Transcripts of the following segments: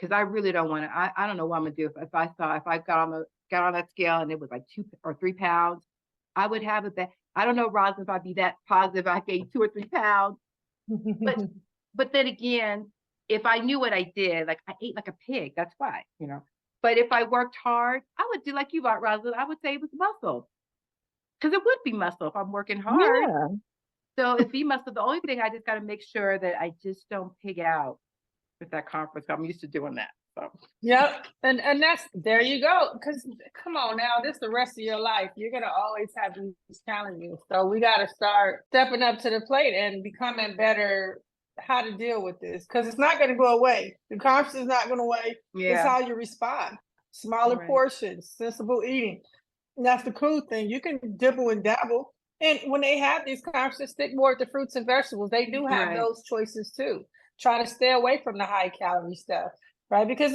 because I really don't want to. I don't know what I'm gonna do if I got on that scale and it was like 2 or 3 pounds, I would have it back. I don't know, Rosin, if I'd be that positive I gained 2 or 3 pounds, but then again, if I knew what I did, like I ate like a pig, that's why, you know. But if I worked hard, I would do like you, Rosin. I would say it was muscle, because it would be muscle if I'm working hard. Yeah. So it'd be muscle. The only thing I just got to make sure that I just don't pig out with that conference. I'm used to doing that. So Yep. And that's, there you go. Because come on now, this the rest of your life. You're gonna always have these challenges. So we gotta start stepping up to the plate and becoming better how to deal with this. Because it's not gonna go away. The conference is not going away. It's yeah, how you respond. Smaller right, portions, sensible eating. And that's the cool thing. You can dibble and dabble. And when they have these conferences, stick more with the fruits and vegetables. They do have right, those choices too. Try to stay away from the high calorie stuff, right? Because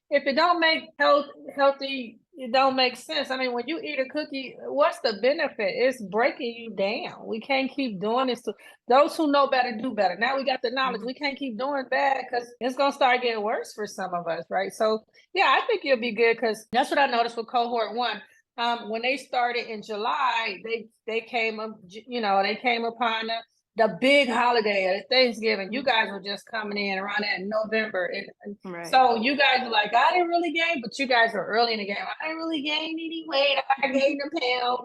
if it don't make healthy, it don't make sense. I mean, when you eat a cookie, what's the benefit? It's breaking you down. We can't keep doing this. To those who know better do better. Now we got the knowledge. We can't keep doing bad because it's gonna start getting worse for some of us, right? So yeah, I think you'll be good because that's what I noticed with cohort one. When they started in July, they came up, they came upon the big holiday of Thanksgiving. You guys were just coming in around that in November. And right. so you guys are like, I didn't really gain, but you guys are early in the game. I didn't really gain any weight. I gained a pound.